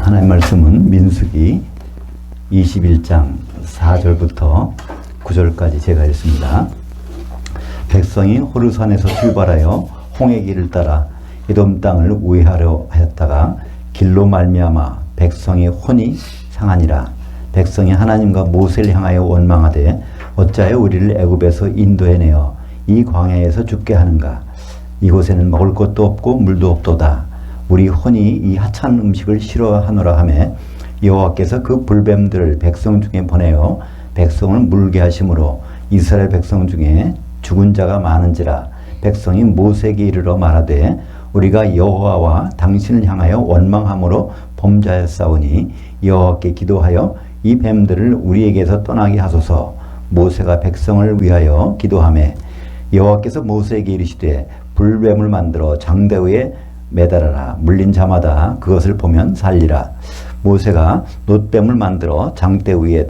하나님 말씀은 민수기 21장 4절부터 9절까지 제가 읽습니다. 백성이 호르산에서 출발하여 홍해 길을 따라 에돔 땅을 우회하려 하였다가 길로 말미암아 백성의 혼이 상하니라. 백성이 하나님과 모세를 향하여 원망하되 어찌하여 우리를 애굽에서 인도해내어 이 광야에서 죽게 하는가. 이곳에는 먹을 것도 없고 물도 없도다. 우리 혼이 이 하찮은 음식을 싫어하노라 하매 여호와께서 그 불뱀들을 백성 중에 보내어 백성을 물게 하심으로 이스라엘 백성 중에 죽은 자가 많은지라. 백성이 모세에게 이르러 말하되 우리가 여호와와 당신을 향하여 원망함으로 범죄하였사오니 여호와께 기도하여 이 뱀들을 우리에게서 떠나게 하소서. 모세가 백성을 위하여 기도하매 여호와께서 모세에게 이르시되 불뱀을 만들어 장대 위에 매달아라. 물린 자마다 그것을 보면 살리라. 모세가 놋뱀을 만들어 장대 위에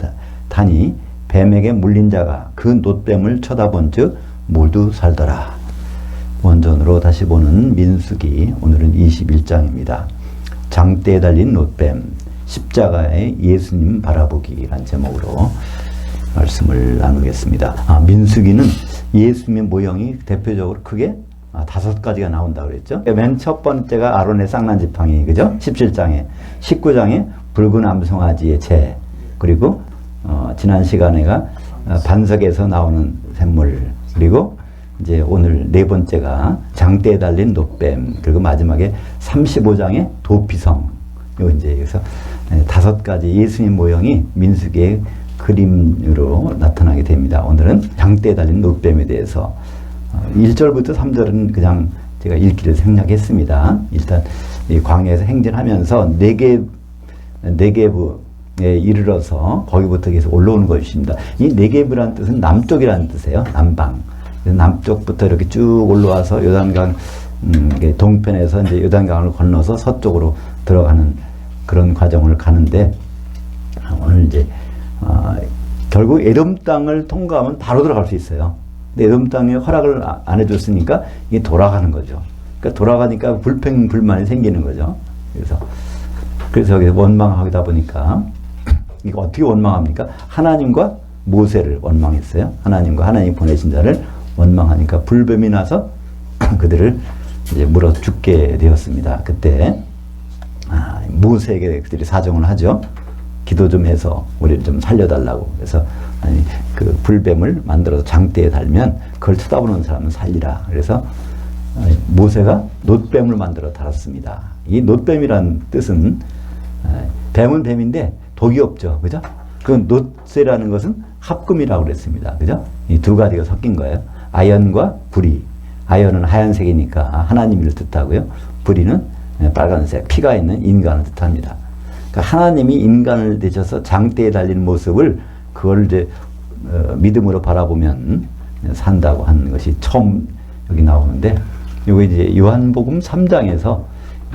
다니 뱀에게 물린 자가 그 놋뱀을 쳐다본 즉 모두 살더라. 원전으로 다시 보는 민수기, 오늘은 21장입니다. 장대에 달린 놋뱀, 십자가의 예수님 바라보기라는 제목으로 말씀을 나누겠습니다. 민수기는 예수님의 모형이 대표적으로 크게 5가지가 나온다고 그랬죠. 맨 첫 번째가 아론의 쌍난 지팡이, 그죠? 17장에. 19장에 붉은 암송아지의 재. 그리고, 지난 시간에가 반석에서 나오는 샘물. 그리고 이제 오늘 네 번째가 장대에 달린 놋뱀. 그리고 마지막에 35장에 도피성. 요 이제 여기서 5가지 예수님 모형이 민수기의 그림으로 나타나게 됩니다. 오늘은 장대에 달린 놋뱀에 대해서 1절부터 3절은 그냥 제가 읽기를 생략했습니다. 일단 이 광야에서 행진하면서 네게브에 이르러서 거기부터 계속 올라오는 것입니다. 이 네게브라는 뜻은 남쪽이라는 뜻이에요. 남방. 남쪽부터 이렇게 쭉 올라와서 요단강 동편에서 이제 요단강을 건너서 서쪽으로 들어가는 그런 과정을 가는데 오늘 이제 결국 에돔 땅을 통과하면 바로 들어갈 수 있어요. 근데 에돔 땅에 허락을 안 해줬으니까 이게 돌아가는 거죠. 그러니까 돌아가니까 불평불만이 생기는 거죠. 그래서 여기서 원망하다 보니까 이거 어떻게 원망합니까? 하나님과 모세를 원망했어요. 하나님과 하나님 보내신 자를 원망하니까 불뱀이 나서 그들을 이제 물어 죽게 되었습니다. 그때 모세에게 그들이 사정을 하죠. 기도 좀 해서 우리를 좀 살려달라고. 그래서 그 불뱀을 만들어서 장대에 달면 그걸 쳐다보는 사람은 살리라. 그래서 모세가 놋뱀을 만들어 달았습니다. 이 놋뱀이란 뜻은 뱀은 뱀인데 독이 없죠. 그죠? 그 놋이라는 것은 합금이라고 그랬습니다. 그죠? 이 두 가지가 섞인 거예요. 아연과 불이. 아연은 하얀색이니까 하나님을 뜻하고요. 불이는 빨간색, 피가 있는 인간을 뜻합니다. 그러니까 하나님이 인간을 되셔서 장대에 달린 모습을 그걸 이제 믿음으로 바라보면 산다고 하는 것이 처음 여기 나오는데, 요거 이제 요한복음 3장에서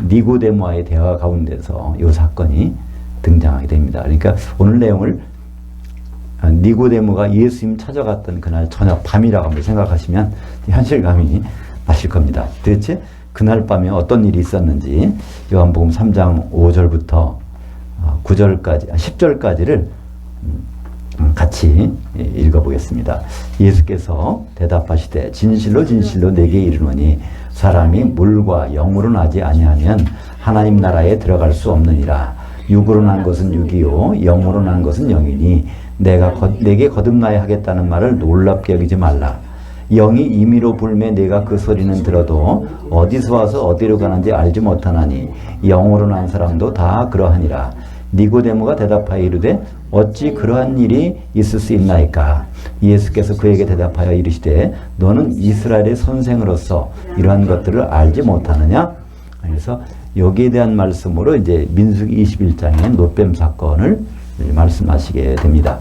니고데모와의 대화 가운데서 이 사건이 등장하게 됩니다. 그러니까 오늘 내용을 니고데모가 예수님 찾아갔던 그날 저녁 밤이라고 한번 생각하시면 현실감이 나실 겁니다. 도대체 그날 밤에 어떤 일이 있었는지 요한복음 3장 5절부터 9절까지, 10절까지를 같이 읽어보겠습니다. 예수께서 대답하시되 진실로 진실로 내게 이르노니 사람이 물과 영으로 나지 아니하면 하나님 나라에 들어갈 수 없느니라. 육으로 난 것은 육이요 영으로 난 것은 영이니 내게 거듭나야 하겠다는 말을 놀랍게 여기지 말라. 영이 임의로 불매 내가 그 소리는 들어도 어디서 와서 어디로 가는지 알지 못하나니 영으로 난 사람도 다 그러하니라. 니고데모가 대답하여 이르되 어찌 그러한 일이 있을 수 있나이까. 예수께서 그에게 대답하여 이르시되 너는 이스라엘의 선생으로서 이러한 것들을 알지 못하느냐. 그래서 여기에 대한 말씀으로 이제 민수기 21장의 놋뱀 사건을 말씀하시게 됩니다.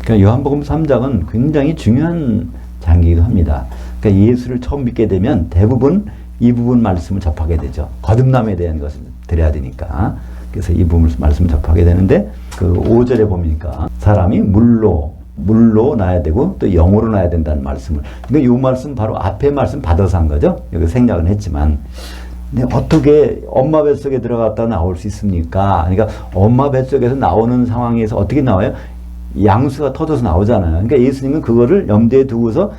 그러니까 요한복음 3장은 굉장히 중요한 장이기도 합니다. 그러니까 예수를 처음 믿게 되면 대부분 이 부분 말씀을 접하게 되죠. 거듭남에 대한 것을 드려야 되니까. 그래서 이 부분 말씀을 접하게 되는데 그 5절에 보니까 사람이 물로 나야 되고 또 영으로 나야 된다는 말씀을. 그러니까 이 말씀 바로 앞에 말씀 받아서 한 거죠. 여기 생략은 했지만 근데 어떻게 엄마 뱃속에 들어갔다 나올 수 있습니까? 그러니까 엄마 뱃속에서 나오는 상황에서 어떻게 나와요? 양수가 터져서 나오잖아요. 그러니까 예수님은 그거를 염두에 두고서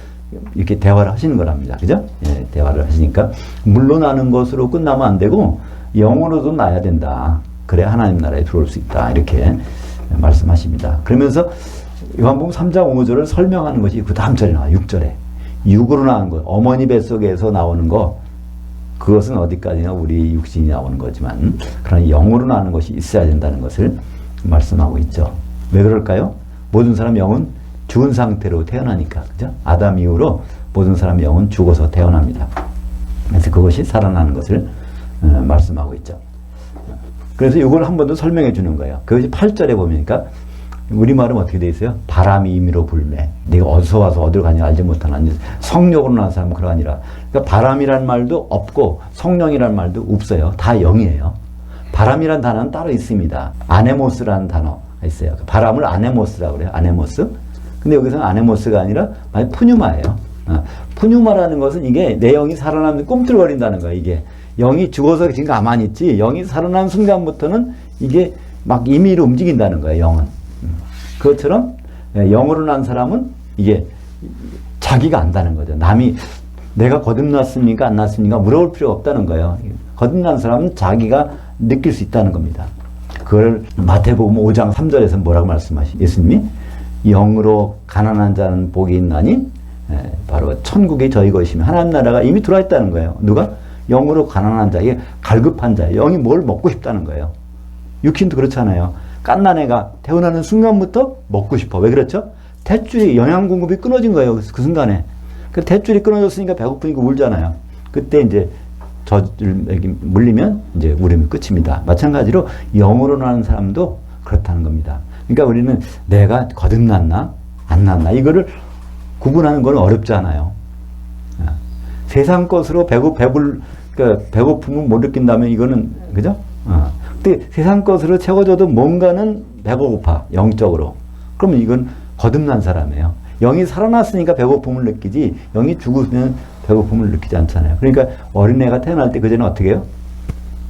이렇게 대화를 하시는 거랍니다. 그죠? 예, 대화를 하시니까 물로 나는 것으로 끝나면 안 되고 영으로도 나야 된다. 그래 하나님 나라에 들어올 수 있다. 이렇게 말씀하십니다. 그러면서 요한복음 3장 5절을 설명하는 것이 그 다음 절에 나와요. 6절에. 육으로 나온 것, 어머니 뱃속에서 나오는 거, 그것은 어디까지나 우리 육신이 나오는 거지만 그러나 영으로 나오는 것이 있어야 된다는 것을 말씀하고 있죠. 왜 그럴까요? 모든 사람 영은 죽은 상태로 태어나니까. 그죠? 아담 이후로 모든 사람 영은 죽어서 태어납니다. 그래서 그것이 살아나는 것을 말씀하고 있죠. 그래서 이걸 한 번 더 설명해 주는 거예요. 그것이 8절에 보니까 우리말은 어떻게 돼 있어요? 바람이 임의로 불매. 네가 어디서 와서 어디로 가냐 알지 못하는 성령으로 나온 사람은 그러 아니라. 그러니까 바람이란 말도 없고 성령이란 말도 없어요. 다 영이에요. 바람이란 단어는 따로 있습니다. 아네모스라는 단어가 있어요. 바람을 아네모스라고 그래요. 아네모스. 근데 여기서는 아네모스가 아니라 푸뉴마예요. 푸뉴마라는 것은 이게 내 영이 살아나면 꿈틀거린다는 거예요. 이게 영이 죽어서 지금 가만히 있지 영이 살아난 순간부터는 이게 막 임의로 움직인다는 거예요. 영은. 그것처럼 영으로 난 사람은 이게 자기가 안다는 거죠. 남이 내가 거듭났습니까 안 났습니까 물어볼 필요가 없다는 거예요. 거듭난 사람은 자기가 느낄 수 있다는 겁니다. 그걸 마태복음 5장 3절에서 뭐라고 말씀하시? 예수님이 영으로 가난한 자는 복이 있나니 바로 천국이 저희 것이며 하나님 나라가 이미 들어와 있다는 거예요. 누가? 영으로 가난한 자, 이게 갈급한 자, 영이 뭘 먹고 싶다는 거예요. 육신도 그렇잖아요. 갓난 애가 태어나는 순간부터 먹고 싶어. 왜 그렇죠? 탯줄이 영양 공급이 끊어진 거예요. 그 순간에. 그 탯줄이 끊어졌으니까 배고프니까 울잖아요. 그때 이제 젖을 물리면 이제 울음이 끝입니다. 마찬가지로 영으로 나는 사람도 그렇다는 겁니다. 그러니까 우리는 내가 거듭났나 안 났나 이거를 구분하는 건 어렵지 않아요. 세상 것으로 그러니까 배고픔을 못 느낀다면 이거는 그죠? 근데 세상 것으로 채워줘도 뭔가는 배가 고파 영적으로. 그러면 이건 거듭난 사람이에요. 영이 살아났으니까 배고픔을 느끼지 영이 죽으면 배고픔을 느끼지 않잖아요. 그러니까 어린애가 태어날 때 그전에 어떻게 해요?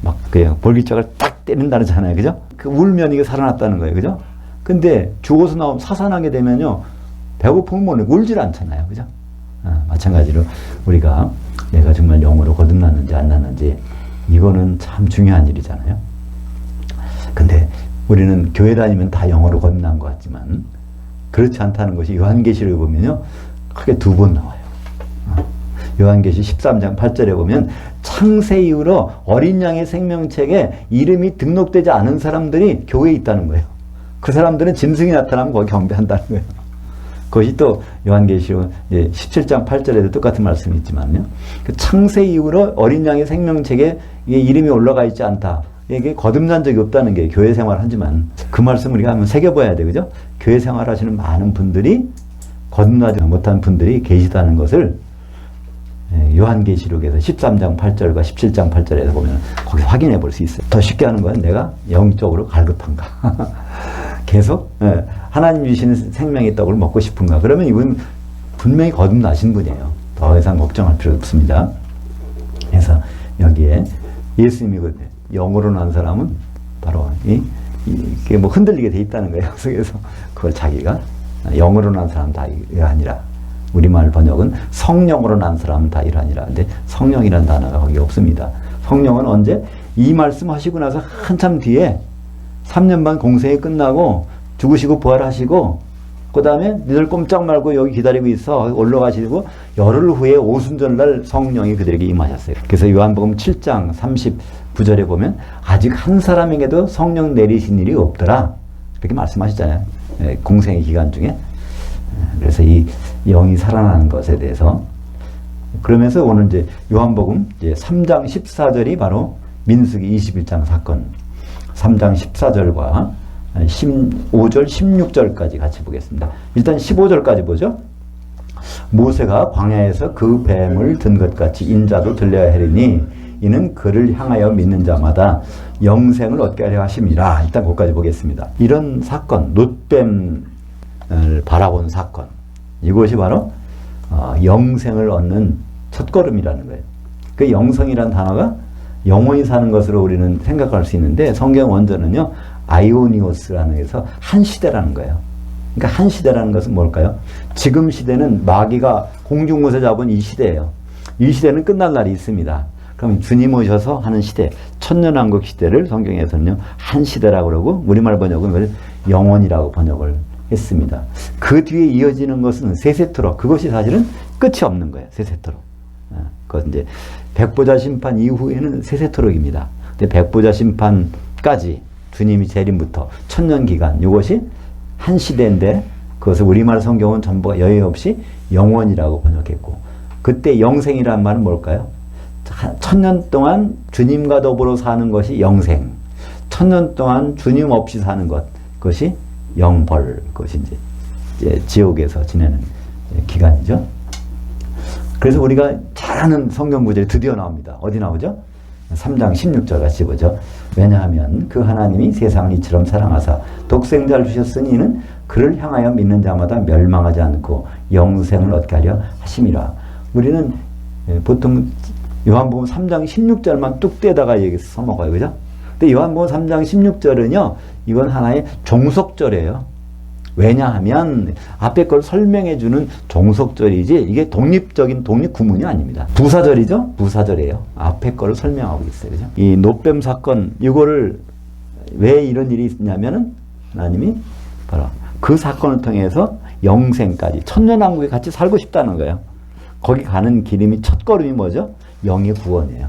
막 그냥 볼기짝을 딱 때린다잖아요. 그죠? 그 울면 이게 살아났다는 거예요. 그죠? 근데 죽어서 나오면 사산하게 되면요 배고픔을 못 느끼고 울질 않잖아요. 그죠? 마찬가지로 우리가 내가 정말 영으로 거듭났는지 안 났는지 이거는 참 중요한 일이잖아요. 근데 우리는 교회 다니면 다 영어로 거듭난 것 같지만 그렇지 않다는 것이 요한계시록에 보면요 크게 두 번 나와요. 요한계시 13장 8절에 보면 창세 이후로 어린 양의 생명책에 이름이 등록되지 않은 사람들이 교회에 있다는 거예요. 그 사람들은 짐승이 나타나면 거기 경배한다는 거예요. 그것이 또 요한계시록 17장 8절에도 똑같은 말씀이 있지만요. 그 창세 이후로 어린 양의 생명책에 이름이 올라가 있지 않다. 이게 거듭난 적이 없다는 게 교회 생활을 하지만 그 말씀 우리가 한번 새겨봐야 돼. 그죠? 교회 생활하시는 많은 분들이 거듭나지 못한 분들이 계시다는 것을 요한계시록에서 13장 8절과 17장 8절에서 보면 거기 확인해 볼 수 있어요. 더 쉽게 하는 건 내가 영적으로 갈급한가. 계속 하나님 주시는 생명의 떡을 먹고 싶은가. 그러면 이분 분명히 거듭나신 분이에요. 더 이상 걱정할 필요 없습니다. 그래서 여기에 예수님이거든요. 영으로 난 사람은 바로 이게 뭐 흔들리게 돼 있다는 거예요. 그래서 그걸 자기가 영으로 난 사람 다 이러하니라. 우리말 번역은 성령으로 난 사람은 다 이러하니라. 근데 성령이라는 단어가 거기 없습니다. 성령은 언제? 이 말씀하시고 나서 한참 뒤에 3년 반 공생이 끝나고 죽으시고 부활하시고 그 다음에 니들 꼼짝 말고 여기 기다리고 있어 올라가시고 열흘 후에 오순절날 성령이 그들에게 임하셨어요. 그래서 요한복음 7장 39절에 보면 아직 한 사람에게도 성령 내리신 일이 없더라 이렇게 말씀하시잖아요. 공생의 기간 중에. 그래서 이 영이 살아나는 것에 대해서 그러면서 오늘 이제 요한복음 이제 3장 14절이 바로 민수기 21장 사건 3장 14절과 15절, 16절까지 같이 보겠습니다. 일단 15절까지 보죠. 모세가 광야에서 그 뱀을 든 것 같이 인자도 들려야 하리니 이는 그를 향하여 믿는 자마다 영생을 얻게 하려 하심이라. 일단 거기까지 보겠습니다. 이런 사건, 놋뱀을 바라본 사건, 이것이 바로 영생을 얻는 첫걸음이라는 거예요. 그 영성이라는 단어가 영원히 사는 것으로 우리는 생각할 수 있는데 성경 원전은요, 아이오니오스라는 데서 한 시대라는 거예요. 그러니까 한 시대라는 것은 뭘까요? 지금 시대는 마귀가 공중곳에 잡은 이 시대예요. 이 시대는 끝날 날이 있습니다. 그럼 주님 오셔서 하는 시대, 천년왕국 시대를 성경에서는요, 한 시대라고 그러고, 우리말 번역은 이걸 영원이라고 번역을 했습니다. 그 뒤에 이어지는 것은 세세토록, 그것이 사실은 끝이 없는 거예요. 세세토록. 그것 이제 백보자 심판 이후에는 세세토록입니다. 근데 백보자 심판까지 주님이 재림부터 천년 기간, 이것이 한 시대인데, 그것을 우리말 성경은 전부 여의 없이 영원이라고 번역했고, 그때 영생이란 말은 뭘까요? 천년 동안 주님과 더불어 사는 것이 영생, 천년 동안 주님 없이 사는 것, 그것이 영벌, 그것이 이제 지옥에서 지내는 기간이죠. 그래서 우리가 잘 아는 성경 구절이 드디어 나옵니다. 어디 나오죠? 3장 16절 같이 보죠. 왜냐하면 그 하나님이 세상을 이처럼 사랑하사 독생자를 주셨으니 이는 그를 향하여 믿는 자마다 멸망하지 않고 영생을 얻게 하려 하심이라. 우리는 보통 요한복음 3장 16절만 뚝 떼다가 여기서 써먹어요. 그죠? 근데 요한복음 3장 16절은요, 이건 하나의 종속절이에요. 왜냐하면 앞에 걸 설명해주는 종속절이지 이게 독립적인 독립구문이 아닙니다. 부사절이죠? 부사절이에요. 앞에 거를 설명하고 있어요. 그죠? 이 노뱀 사건, 이거를 왜 이런 일이 있냐면은 하나님이 바로 그 사건을 통해서 영생까지 천년왕국에 같이 살고 싶다는 거예요. 거기 가는 길임이 첫 걸음이 뭐죠? 영의 구원이에요.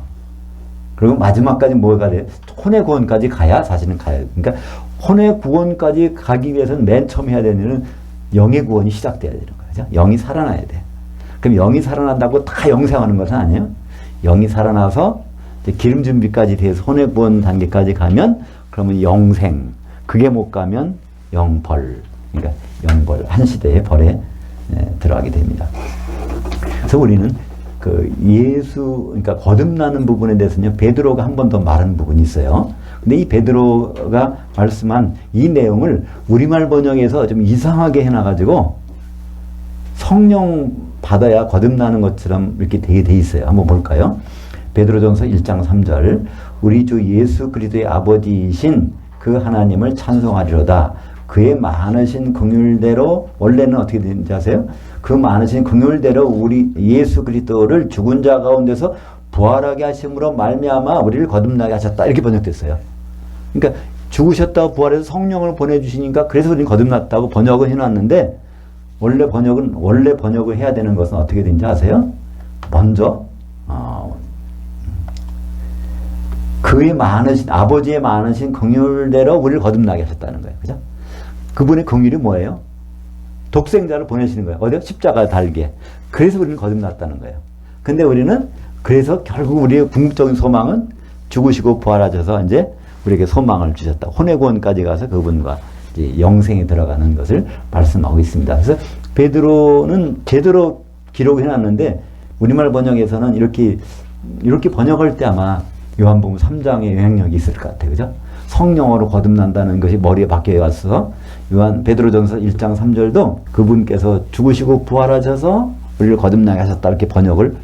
그리고 마지막까지 뭐가 돼요? 혼의 구원까지 가야 사실은 가요. 그러니까 혼의 구원까지 가기 위해서는 맨 처음 해야 되는 일은 영의 구원이 시작돼야 되는 거죠. 영이 살아나야 돼. 그럼 영이 살아난다고 다 영생하는 것은 아니에요. 영이 살아나서 이제 기름 준비까지 돼서 혼의 구원 단계까지 가면 그러면 영생. 그게 못 가면 영벌. 그러니까 영벌. 한 시대의 벌에 들어가게 됩니다. 그래서 우리는 그 예수, 그러니까 거듭나는 부분에 대해서는요, 베드로가 한 번 더 말한 부분이 있어요. 근데 이 베드로가 말씀한 이 내용을 우리말 번역에서 좀 이상하게 해놔가지고 성령 받아야 거듭나는 것처럼 이렇게 되게 돼 있어요. 한번 볼까요? 베드로전서 1장 3절. 우리 주 예수 그리스도의 아버지이신 그 하나님을 찬송하리로다. 그의 많으신 긍휼대로, 원래는 어떻게 되는지 아세요? 그 많으신 긍휼대로 우리 예수 그리스도를 죽은 자 가운데서 부활하게 하심으로 말미암아 우리를 거듭나게 하셨다. 이렇게 번역됐어요. 그러니까 죽으셨다고 부활해서 성령을 보내주시니까 그래서 우리는 거듭났다고 번역을 해놨는데, 원래 번역을 해야 되는 것은 어떻게 되는지 아세요? 먼저 그의 많으신, 아버지의 많으신 긍휼대로 우리를 거듭나게 하셨다는 거예요. 그죠? 그분의 긍휼이 뭐예요? 독생자를 보내시는 거예요. 어디요? 십자가 달게. 그래서 우리는 거듭났다는 거예요. 근데 우리는 그래서 결국 우리의 궁극적인 소망은 죽으시고 부활하셔서 이제 우리에게 소망을 주셨다. 혼의 구원까지 가서 그분과 이제 영생에 들어가는 것을 말씀하고 있습니다. 그래서 베드로는 제대로 기록해 놨는데 우리말 번역에서는 이렇게 번역할 때 아마 요한복음 3장의 영향력이 있을 것 같아요. 그죠? 성령으로 거듭난다는 것이 머리에 박혀 왔어. 베드로전서 1장 3절도 그분께서 죽으시고 부활하셔서 우리를 거듭나게 하셨다. 이렇게 번역을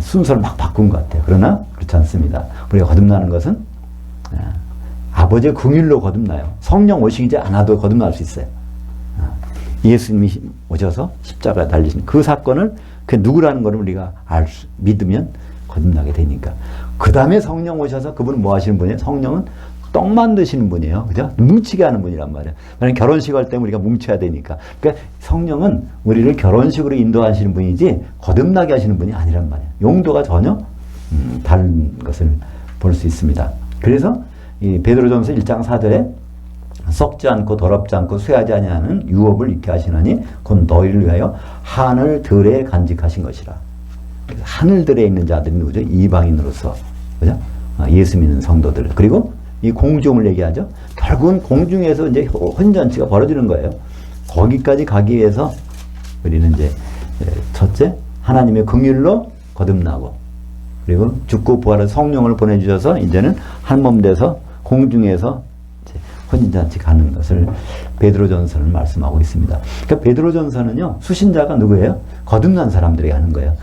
순서를 막 바꾼 것 같아요. 그러나 그렇지 않습니다. 우리가 거듭나는 것은 아버지의 긍휼로 거듭나요. 성령 오시지 않아도 거듭날 수 있어요. 예수님이 오셔서 십자가에 달리신 그 사건을 그 누구라는 것을 우리가 믿으면 거듭나게 되니까. 그 다음에 성령 오셔서 그분은 뭐 하시는 분이에요? 성령은 떡 만드시는 분이에요. 그죠? 뭉치게 하는 분이란 말이에요. 왜냐면 결혼식 할 때 우리가 뭉쳐야 되니까. 그러니까 성령은 우리를 결혼식으로 인도하시는 분이지 거듭나게 하시는 분이 아니란 말이에요. 용도가 전혀 다른 것을 볼 수 있습니다. 그래서 이 베드로전서 1장 4절에 썩지 않고 더럽지 않고 쇠하지 아니하는 유업을 입게 하시나니 곧 너희를 위하여 하늘들에 간직하신 것이라. 하늘들에 있는 자들이 누구죠? 이방인으로서. 그죠? 예수 믿는 성도들. 그리고 이 공중을 얘기하죠. 결국은 공중에서 이제 혼전치가 벌어지는 거예요. 거기까지 가기 위해서 우리는 이제 첫째, 하나님의 긍휼로 거듭나고, 그리고 죽고 부활한 성령을 보내주셔서 이제는 한 몸 돼서 공중에서 혼인잔치 가는 것을 베드로전서는 말씀하고 있습니다. 그러니까 베드로전서는요, 수신자가 누구예요? 거듭난 사람들에게 하는 거예요.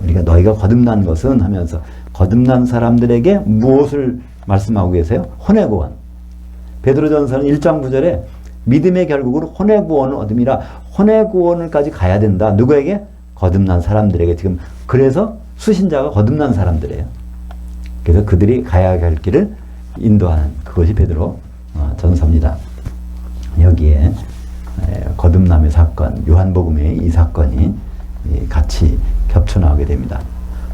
우리가 너희가 거듭난 것은 하면서 거듭난 사람들에게 무엇을 말씀하고 계세요? 혼의 구원. 베드로전서는 1장 9절에 믿음의 결국으로 혼의 구원을 얻음이라, 혼의 구원을까지 가야 된다. 누구에게? 거듭난 사람들에게. 지금 그래서 수신자가 거듭난 사람들이에요. 그래서 그들이 가야 할 길을 인도하는 그것이 베드로 전서입니다. 여기에 거듭남의 사건, 요한복음의 이 사건이 같이 겹쳐 나오게 됩니다.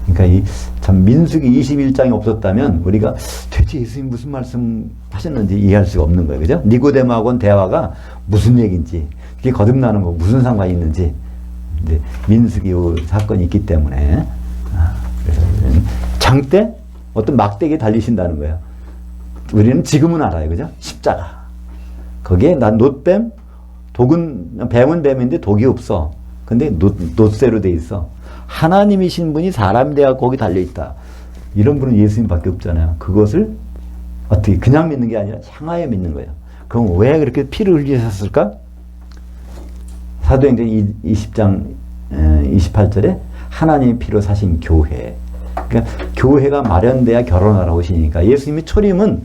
그러니까 이 참 민수기 21장이 없었다면 우리가 대체 예수님 무슨 말씀 하셨는지 이해할 수가 없는 거예요. 그죠? 니고데모하고는 대화가 무슨 얘기인지, 그게 거듭나는 거 무슨 상관이 있는지. 근데 민수기 사건이 있기 때문에 그래서 장대 어떤 막대기에 달리신다는 거예요. 우리는 지금은 알아요. 그죠? 십자가. 거기에 난 놋뱀, 독은, 뱀은 뱀인데 독이 없어. 근데 놋쇠로 돼 있어. 하나님이신 분이 사람이 되어 거기 달려있다. 이런 분은 예수님밖에 없잖아요. 그것을 어떻게 그냥 믿는 게 아니라 향하여 믿는 거예요. 그럼 왜 그렇게 피를 흘리셨을까? 사도행전 20장 28절에 하나님의 피로 사신 교회. 그러니까 교회가 마련돼야 결혼하러 오시니까 예수님이 초림은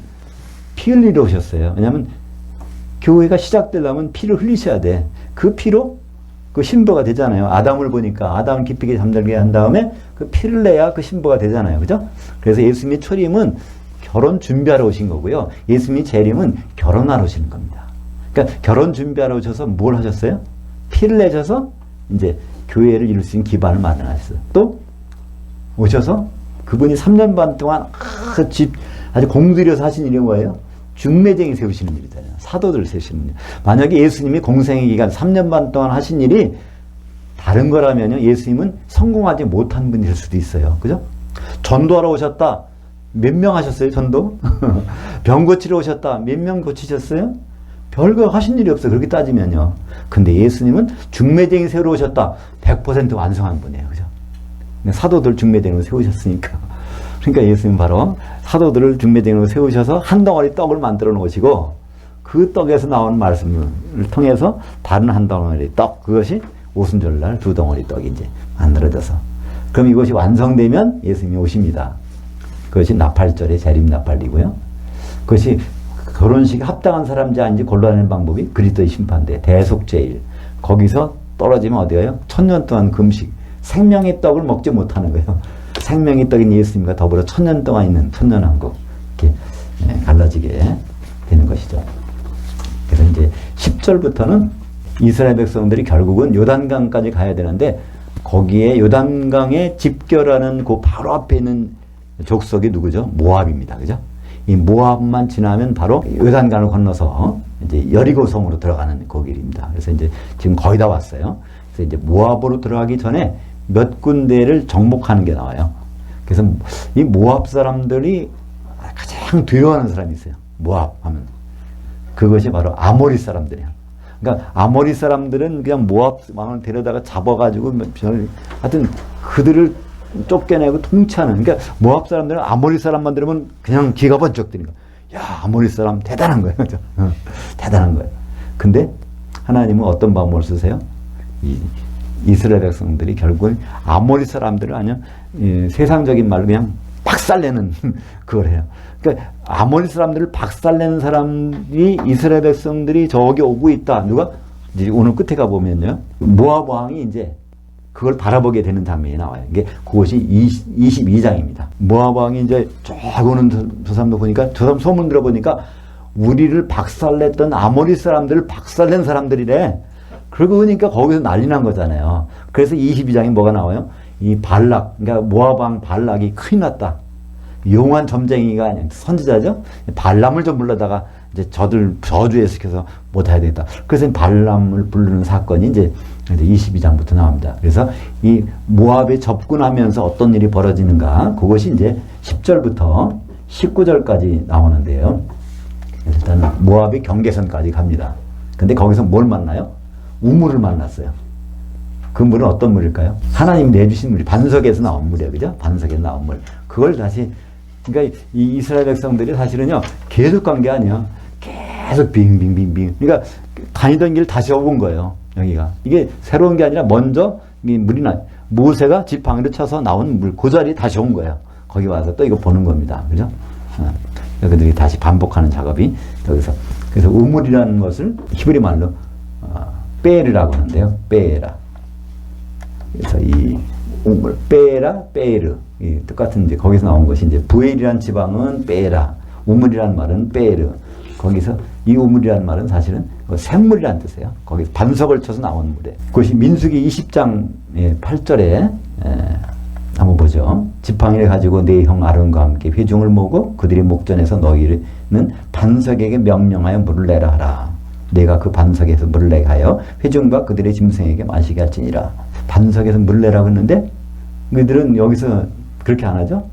피 흘리러 오셨어요. 왜냐하면 교회가 시작되려면 피를 흘리셔야 돼. 그 피로 그 신부가 되잖아요. 아담을 보니까 아담을 깊이 잠들게 한 다음에 그 피를 내야 그 신부가 되잖아요. 그죠? 그래서 예수님의 초림은 결혼 준비하러 오신 거고요. 예수님의 재림은 결혼하러 오시는 겁니다. 그러니까 결혼 준비하러 오셔서 뭘 하셨어요? 피를 내셔서 이제 교회를 이룰 수 있는 기반을 마련하셨어요. 또 오셔서 그분이 3년 반 동안 아주 공들여서 하신 일이 뭐예요? 중매쟁이 세우시는 일이잖아요. 사도들 세우시는 일. 만약에 예수님이 공생의 기간 3년 반 동안 하신 일이 다른 거라면요, 예수님은 성공하지 못한 분일 수도 있어요. 그죠? 전도하러 오셨다. 몇 명 하셨어요, 전도? 병 고치러 오셨다. 몇 명 고치셨어요? 별거 하신 일이 없어요. 그렇게 따지면요. 근데 예수님은 중매쟁이 세우러 오셨다. 100% 완성한 분이에요. 그죠? 사도들 중매쟁이로 세우셨으니까. 그러니까 예수님 바로 사도들을 중매쟁이로 세우셔서 한 덩어리 떡을 만들어 놓으시고 그 떡에서 나온 말씀을 통해서 다른 한 덩어리 떡, 그것이 오순절날 2덩어리 떡이 이제 만들어져서, 그럼 이것이 완성되면 예수님이 오십니다. 그것이 나팔절의 재림 나팔이고요. 그것이 결혼식에 합당한 사람인지 아닌지 골라내는 방법이 그리스도의 심판대, 대속제일. 거기서 떨어지면 어디 가요? 1000년 동안 금식, 생명의 떡을 먹지 못하는 거예요. 생명의 떡인 예수님과 더불어 1000년 동안 있는 천년왕국, 이렇게 갈라지게 되는 것이죠. 그래서 이제 10절부터는 이스라엘 백성들이 결국은 요단강까지 가야 되는데, 거기에 요단강에 집결하는 그 바로 앞에 있는 족속이 누구죠? 모압입니다. 그죠? 이 모압만 지나면 바로 요단강을 건너서 이제 여리고성으로 들어가는 그 길입니다. 그래서 이제 지금 거의 다 왔어요. 그래서 이제 모압으로 들어가기 전에 몇 군데를 정복하는 게 나와요. 그래서 이 모압 사람들이 가장 두려워하는 사람이 있어요. 모압 하면. 그것이 바로 아모리 사람들이에요. 그러니까 아모리 사람들은 그냥 모압 왕을 데려다가 잡아가지고 하여튼 그들을 쫓겨내고 통치하는, 그러니까 모압 사람들은 아모리 사람만 들으면 그냥 기가 번쩍 뜨는 거예요. 야, 아모리 사람 대단한 거예요. 대단한 거예요. 근데 하나님은 어떤 방법을 쓰세요? 이스라엘 백성들이 결국은 아모리 사람들을 아니요, 세상적인 말로 그냥 박살내는 그걸 해요. 그러니까 아모리 사람들을 박살내는 사람이 이스라엘 백성들이 저기 오고 있다. 누가? 이제 오늘 끝에 가보면요, 모압 왕이 이제 그걸 바라보게 되는 장면이 나와요. 이게 그것이 22장입니다. 모압 왕이 이제 쭉 오는 저 사람도 보니까, 저 사람 소문 들어보니까 우리를 박살냈던 아모리 사람들을 박살낸 사람들이래. 그러고 보니까 거기서 난리 난 거잖아요. 그래서 22장에 뭐가 나와요? 이 발락, 그러니까 모압 왕 발락이 큰일 났다. 용한 점쟁이가 아닌 선지자죠? 발람을 좀 불러다가 이제 저들 저주에 시켜서 못해야 되겠다. 그래서 발람을 부르는 사건이 이제 22장부터 나옵니다. 그래서 이 모압에 접근하면서 어떤 일이 벌어지는가, 그것이 이제 10절부터 19절까지 나오는데요. 일단 모압의 경계선까지 갑니다. 근데 거기서 뭘 만나요? 우물을 만났어요. 그 물은 어떤 물일까요? 하나님이 내주신 물이 반석에서 나온 물이에요. 그죠? 반석에서 나온 물. 그걸 다시, 그러니까 이 이스라엘 백성들이 사실은요, 계속 간 게 아니에요. 계속 빙빙빙빙. 그러니까 다니던 길 다시 와본 거예요. 여기가. 이게 새로운 게 아니라 먼저 물이 모세가 지팡이를 쳐서 나온 물, 그 자리에 다시 온 거예요. 거기 와서 또 이거 보는 겁니다. 그죠? 그들이 다시 반복하는 작업이 여기서. 그래서 우물이라는 것을 히브리 말로 베르라고 하는데요. 베라. 그래서 이 우물, 베라, 베르. 똑같은 이제 거기서 나온 것이 이제 부엘이라는 지방은 베라. 우물이라는 말은 베르. 거기서 이 우물이라는 말은 사실은 샘물이라는 뜻이에요. 거기서 반석을 쳐서 나온 물에. 그것이 민수기 20장 8절에 한번 보죠. 지팡이를 가지고 네 형 아론과 함께 회중을 모으고 그들이 목전에서 너희는 반석에게 명령하여 물을 내라 하라. 내가 그 반석에서 물을 내게 하여 회중과 그들의 짐승에게 마시게 할지니라. 반석에서 물을 내라고 했는데 그들은 여기서 그렇게 안 하죠.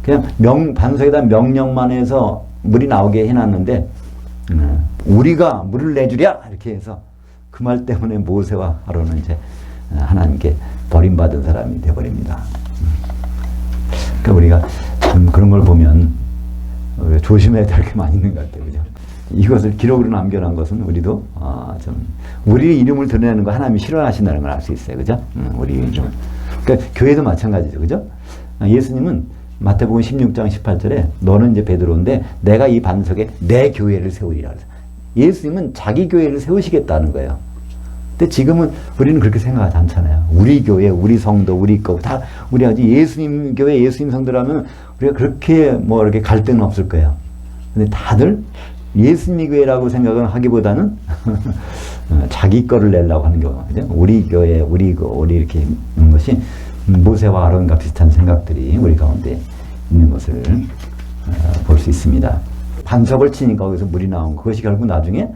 그냥 반석에다 명령만 해서 물이 나오게 해놨는데 우리가 물을 내주랴 이렇게 해서 그 말 때문에 모세와 아론은 이제 하나님께 버림받은 사람이 되어버립니다. 그러니까 우리가 그런 걸 보면 조심해야 될 게 많이 있는 것 같아요. 그죠? 이것을 기록으로 남겨놓은 것은 우리도 우리 이름을 드러내는 거 하나님이 싫어하신다는 걸 알 수 있어요. 그죠? 우리 이름. 그러니까 교회도 마찬가지죠. 그죠? 예수님은 마태복음 16장 18절에 너는 이제 베드로인데 내가 이 반석에 내 교회를 세우리라. 예수님은 자기 교회를 세우시겠다는 거예요. 근데 지금은 우리는 그렇게 생각하지 않잖아요. 우리 교회, 우리 성도, 우리 거 다 우리 아직 예수님 교회, 예수님 성도라면 우리가 그렇게 뭐 이렇게 갈등은 없을 거예요. 근데 다들 예수님 교회라고 생각을 하기보다는 자기 거를 내려고 하는 경우죠. 우리 교회, 우리 이렇게 있는 것이 모세와 아론과 비슷한 생각들이 우리 가운데 있는 것을 볼 수 있습니다. 반석을 치니까 거기서 물이 나온 그것이 결국 나중에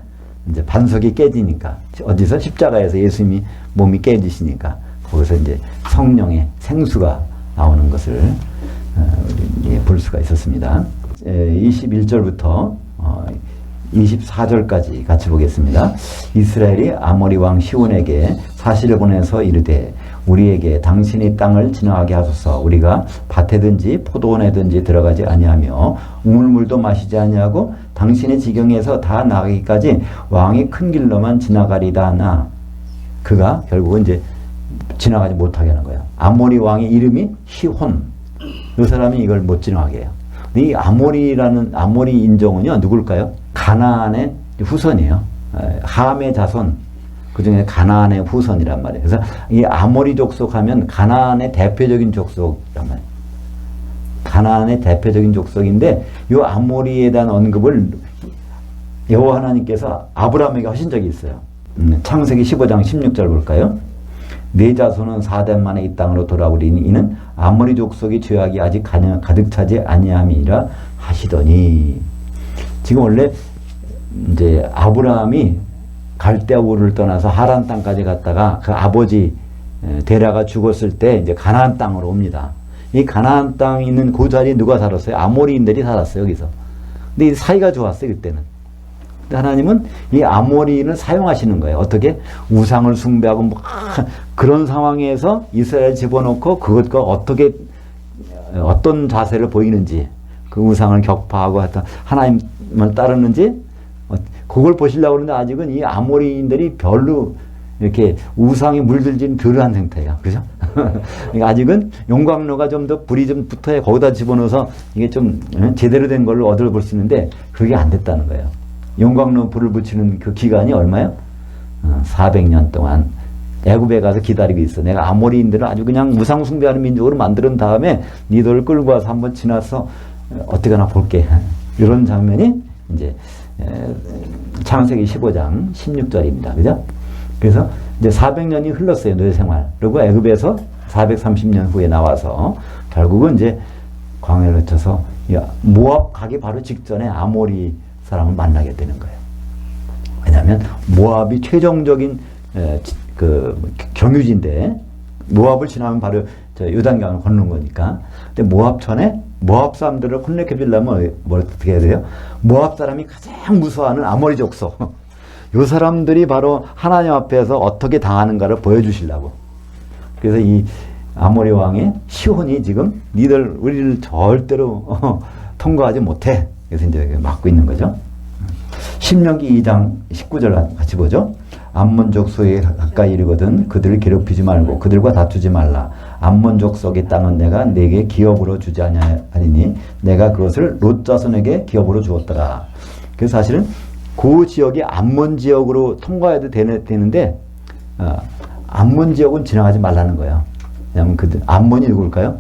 이제 반석이 깨지니까 어디서 십자가에서 예수님이 몸이 깨지시니까 거기서 이제 성령의 생수가 나오는 것을 볼 수가 있었습니다. 21절부터 24절까지 같이 보겠습니다. 이스라엘이 아모리 왕 시온에게 사실을 보내서 이르되 우리에게 당신의 땅을 지나가게 하소서. 우리가 밭에든지 포도원에든지 들어가지 아니하며 우물물도 마시지 아니하고 당신의 지경에서 다 나가기까지 왕이 큰 길로만 지나가리다 하나 그가 결국은 이제 지나가지 못하게 하는 거예요. 아모리 왕의 이름이 시혼. 이 사람이 이걸 못 지나가게 해요. 근데 이 아모리 인종은요 누굴까요? 가나안의 후손이에요. 함의 자손. 그 중에 가나안의 후손이란 말이에요. 그래서 이 아모리 족속 하면 가나안의 대표적인 족속이란 말이에요. 가나안의 대표적인 족속인데 이 아모리에 대한 언급을 여호와 하나님께서 아브라함에게 하신 적이 있어요. 창세기 15장 16절 볼까요? 네 자손은 4대 만에 이 땅으로 돌아오리니 이는 아모리 족속의 죄악이 아직 가득 차지 아니함이라 하시더니 지금 원래 이제 아브라함이 갈대아 우르를 떠나서 하란 땅까지 갔다가 그 아버지 데라가 죽었을 때 이제 가나안 땅으로 옵니다. 이 가나안 땅에 있는 그 자리에 누가 살았어요? 아모리인들이 살았어요, 여기서. 근데 이 사이가 좋았어요, 그때는. 근데 하나님은 이 아모리인을 사용하시는 거예요. 어떻게? 우상을 숭배하고 뭐 그런 상황에서 이스라엘 집어넣고 그것과 어떤 자세를 보이는지 그 우상을 격파하고 하나님을 따르는지 그걸 보시려고 하는데 아직은 이 아모리인들이 별로 이렇게 우상에 물들지는 덜한 상태예요. 그죠? 그러니까 아직은 용광로가 좀 더 불이 좀 붙어야 거기다 집어넣어서 이게 좀 제대로 된 걸로 얻어볼 수 있는데 그게 안 됐다는 거예요. 용광로 불을 붙이는 그 기간이 얼마요? 400년 동안 애굽에 가서 기다리고 있어. 내가 아모리인들은 아주 그냥 우상 숭배하는 민족으로 만든 다음에 니들을 끌고 와서 한번 지나서 어떻게 하나 볼게. 이런 장면이 이제 창세기 15장 16절입니다. 그죠? 그래서 이제 400년이 흘렀어요. 노예 생활. 그리고 애굽에서 430년 후에 나와서 결국은 이제 광야를 거쳐서 모압 가기 바로 직전에 아모리 사람을 만나게 되는 거예요. 왜냐하면 모압이 최종적인 그 경유지인데 모압을 지나면 바로 요단강을 건너는 거니까. 근데 모압천에 모압 사람들을 혼내켜 주려면 어떻게 해야 돼요? 모압 사람이 가장 무서워하는 아모리 족속. 요 사람들이 바로 하나님 앞에서 어떻게 당하는가를 보여주시려고. 그래서 이 아모리 왕의 시혼이 지금 니들 우리를 절대로 통과하지 못해. 그래서 이제 막고 있는 거죠. 신명기 2장 19절 같이 보죠. 암몬 족속에 가까이 이르거든 그들을 괴롭히지 말고 그들과 다투지 말라. 암몬 족속의 땅은 내가 네게 기업으로 주지 아니하니 내가 그것을 롯 자손에게 기업으로 주었더라. 그래서 사실은 그 지역이 암몬 지역으로 통과해도 되는데 암몬 지역은 지나가지 말라는 거예요. 왜냐하면 암몬이 누굴까요?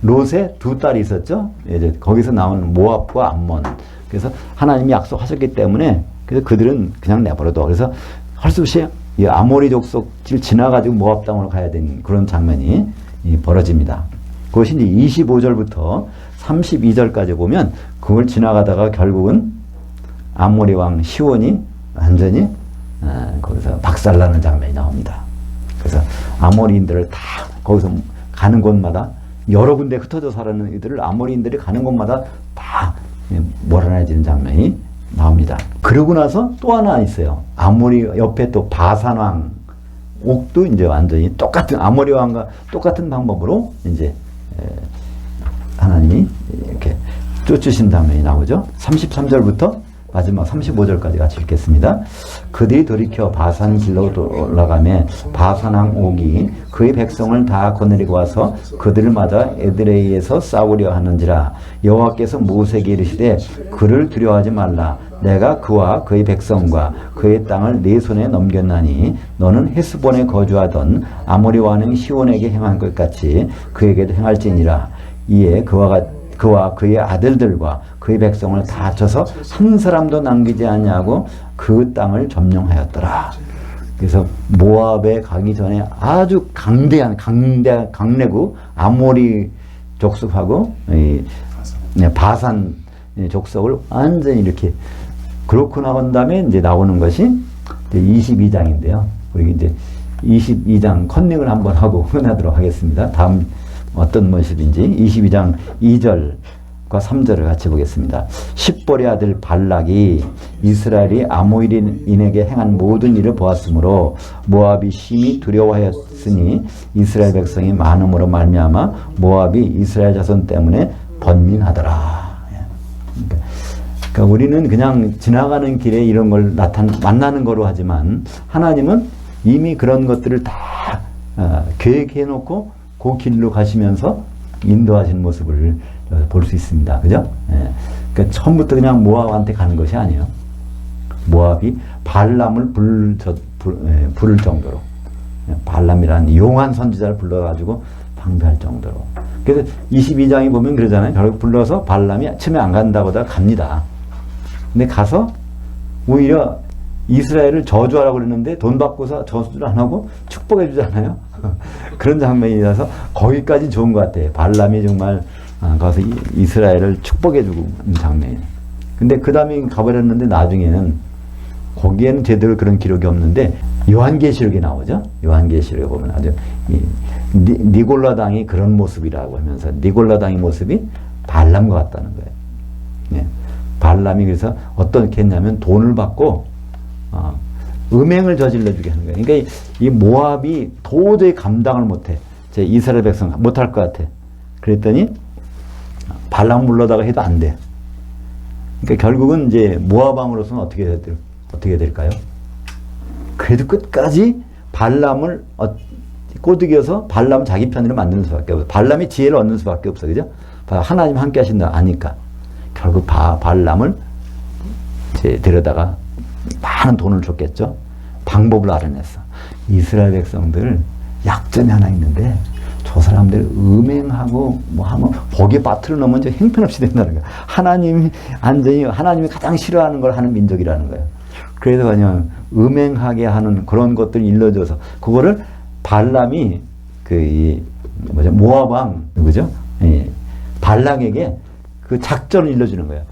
롯의 두 딸이 있었죠. 이제 거기서 나온 모압과 암몬. 그래서 하나님이 약속하셨기 때문에 그래서 그들은 그냥 내버려둬. 그래서 할 수 없이 이 아모리 족속을 지나가지고 모압 땅으로 가야 되는 그런 장면이 벌어집니다. 그것이 이제 25절부터 32절까지 보면 그걸 지나가다가 결국은 아모리 왕 시온이 완전히 거기서 박살나는 장면이 나옵니다. 그래서 아모리인들을 다 거기서 가는 곳마다 여러 군데 흩어져 살아있는 이들을 아모리인들이 가는 곳마다 다 몰아내지는 장면이 나옵니다. 그러고 나서 또 하나 있어요. 아모리 옆에 또 바산 왕 옥도 이제 완전히 똑같은 아모리 왕과 똑같은 방법으로 이제 하나님이 이렇게 쫓으신 장면이 나오죠. 33절부터 마지막 35절까지 같이 읽겠습니다. 그들이 돌이켜 바산 길로 올라가매 바산 왕 옥이 그의 백성을 다 거느리고 와서 그들을 맞아 에드레이에서 싸우려 하는지라. 여호와께서 모세에게 이르시되 그를 두려워하지 말라. 내가 그와 그의 백성과 그의 땅을 네 손에 넘겼나니 너는 헤스본에 거주하던 아모리 왕 시온에게 행한 것 같이 그에게도 행할지니라. 이에 그와 그의 아들들과 그의 백성을 다 쳐서 한 사람도 남기지 아니하고 그 땅을 점령하였더라. 그래서 모압에 가기 전에 아주 강내국 아모리 족속하고 바산 족속을 완전히 이렇게 그렇고 나온 다음에 이제 나오는 것이 22장인데요. 우리 이제 22장 컨닝을 한번 하고 끝나도록 하겠습니다. 다음 어떤 모습인지 22장 2절과 3절을 같이 보겠습니다. 십볼의 아들 발락이 이스라엘이 아모리인에게 행한 모든 일을 보았으므로 모압이 심히 두려워하였으니 이스라엘 백성이 많음으로 말미암아 모압이 이스라엘 자손 때문에 번민하더라. 그러니까 우리는 그냥 지나가는 길에 이런 걸 만나는 거로 하지만 하나님은 이미 그런 것들을 다 계획해 놓고 그 길로 가시면서 인도하시는 모습을 볼 수 있습니다. 그죠? 그러니까 처음부터 그냥 모압한테 가는 것이 아니에요. 모압이 발람을 부를 정도로 발람이라는 용한 선지자를 불러가지고 방비할 정도로. 그래서 22장에 보면 그러잖아요. 결국 불러서 발람이 처음에 안 간다고 하다가 갑니다. 근데 가서 오히려 이스라엘을 저주하라고 그랬는데 돈 받고서 저주를 안 하고 축복해 주잖아요. 그런 장면이라서 거기까지 좋은 것 같아요. 발람이 정말 가서 이스라엘을 축복해 주고 있는 장면이에요. 근데 그 다음에 가버렸는데 나중에는 거기에는 제대로 그런 기록이 없는데 요한계시록에 나오죠. 요한계시록에 보면 아주 니골라당이 그런 모습이라고 하면서 니골라당의 모습이 발람과 같다는 거예요. 네. 발람이 그래서 어떻게 했냐면 돈을 받고 음행을 저질러 주게 하는 거예요. 그러니까 이 모압이 도저히 감당을 못해. 제 이스라엘 백성 못할 것 같아. 그랬더니 발람 불러다가 해도 안 돼. 그러니까 결국은 이제 모압 왕으로서는 어떻게 될까요? 그래도 끝까지 발람을 꼬드겨서 발람 자기 편으로 만드는 수밖에 없어. 발람이 지혜를 얻는 수밖에 없어. 그죠? 하나님 함께 하신다 아니까. 결국 발람을 이제 데려다가 많은 돈을 줬겠죠. 방법을 알아냈어. 이스라엘 백성들 약점이 하나 있는데 저 사람들 음행하고 뭐 하면 거기에 빠트려 놓으면 이제 형편없이 된다는 거야. 하나님이 가장 싫어하는 걸 하는 민족이라는 거예요. 그래서 그냥 음행하게 하는 그런 것들을 일러줘서 그거를 발람이 모압 왕 누구죠? 발락에게 그 작전을 일러주는 거예요.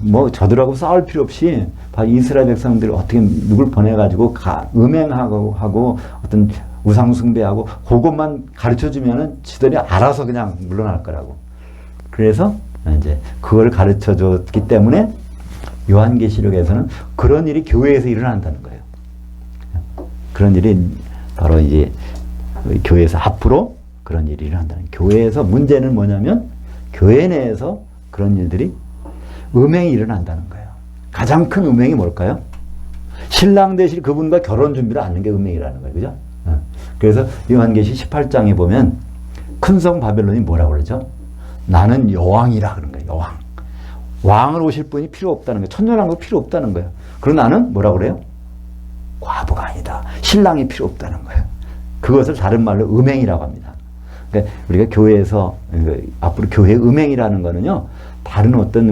뭐 저들하고 싸울 필요 없이 이스라엘 백성들을 어떻게 누굴 보내가지고 음행하고 어떤 우상숭배하고 그것만 가르쳐주면은 지들이 알아서 그냥 물러날 거라고. 그래서 이제 그걸 가르쳐줬기 때문에 요한계시록에서는 그런 일이 교회에서 일어난다는 거예요. 그런 일이 바로 이제 교회에서 앞으로 그런 일이 일어난다는 거예요. 교회에서 문제는 뭐냐면 교회 내에서 그런 일들이 음행이 일어난다는 거예요. 가장 큰 음행이 뭘까요? 신랑 되실 그분과 결혼 준비를 하는 게 음행이라는 거예요. 그죠? 그래서 요한계시 18장에 보면 큰 성 바벨론이 뭐라고 그러죠? 나는 여왕이라 그런 거예요. 여왕. 왕을 오실 분이 필요 없다는 거예요. 천년왕국 필요 없다는 거예요. 그리고 나는 뭐라고 그래요? 과부가 아니다. 신랑이 필요 없다는 거예요. 그것을 다른 말로 음행이라고 합니다. 그러니까 우리가 교회에서 앞으로 교회 음행이라는 거는요, 다른 어떤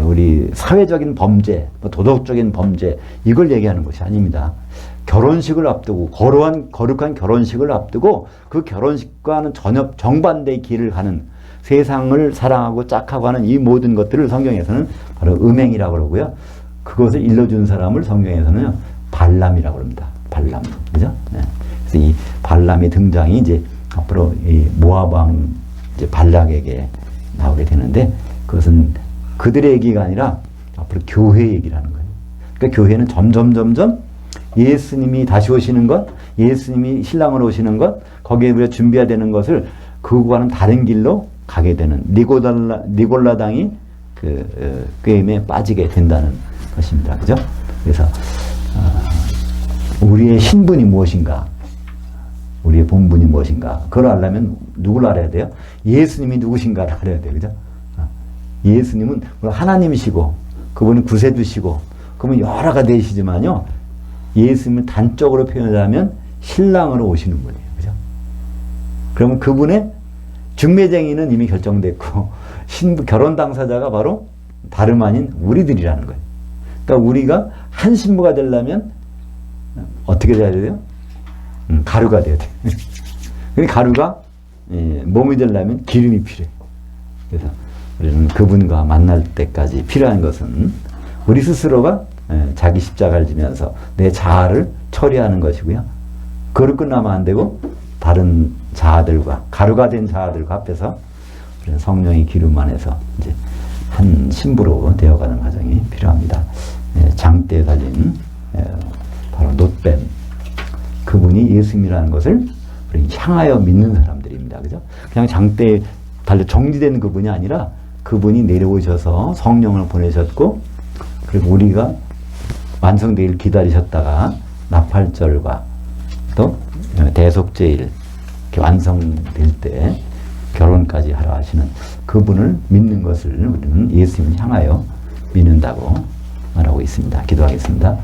우리 사회적인 범죄, 도덕적인 범죄 이걸 얘기하는 것이 아닙니다. 결혼식을 앞두고 거룩한 결혼식을 앞두고 그 결혼식과는 전혀 정반대의 길을 가는 세상을 사랑하고 짝하고 하는 이 모든 것들을 성경에서는 바로 음행이라고 그러고요. 그것을 일러준 사람을 성경에서는요, 발람이라고 합니다. 발람. 그죠? 네. 그래서 이 발람의 등장이 이제 앞으로 이 모압 왕 이제 발락에게 나오게 되는데 그것은 그들의 얘기가 아니라 앞으로 교회 얘기라는 거예요. 그러니까 교회는 점점 예수님이 다시 오시는 것, 예수님이 신랑으로 오시는 것, 거기에 우리가 준비해야 되는 것을 그거와는 다른 길로 가게 되는 니골라당이 그 꾀임에 빠지게 된다는 것입니다. 그죠? 그래서 우리의 신분이 무엇인가? 우리의 본분이 무엇인가? 그걸 알려면 누구를 알아야 돼요? 예수님이 누구신가를 알아야 돼요. 그죠? 예수님은 하나님이시고 그분은 구세주시고 그분은 여러 가지 되시지만요. 예수님을 단적으로 표현하자면 신랑으로 오시는 분이에요. 그죠? 그러면 그분의 중매쟁이는 이미 결정됐고 결혼 당사자가 바로 다름 아닌 우리들이라는 거예요. 그러니까 우리가 한 신부가 되려면 어떻게 돼야 돼요? 가루가 돼야 돼요. 근데 가루가 몸이 되려면 기름이 필요해요. 그래서 우리는 그분과 만날 때까지 필요한 것은 우리 스스로가 자기 십자가를 지면서 내 자아를 처리하는 것이고요. 그걸 끝나면 안 되고 다른 자아들과 가루가 된 자아들과 합해서 우리는 성령의 기름 안에서 이제 한 신부로 되어가는 과정이 필요합니다. 장대에 달린 바로 놋뱀 그분이 예수님이라는 것을 우리 향하여 믿는 사람들입니다. 그죠? 그냥 장대에 달려 정지된 그분이 아니라 그분이 내려오셔서 성령을 보내셨고 그리고 우리가 완성되기를 기다리셨다가 나팔절과 또 대속제일 이렇게 완성될 때 결혼까지 하라 하시는 그분을 믿는 것을 우리는 예수님을 향하여 믿는다고 말하고 있습니다. 기도하겠습니다.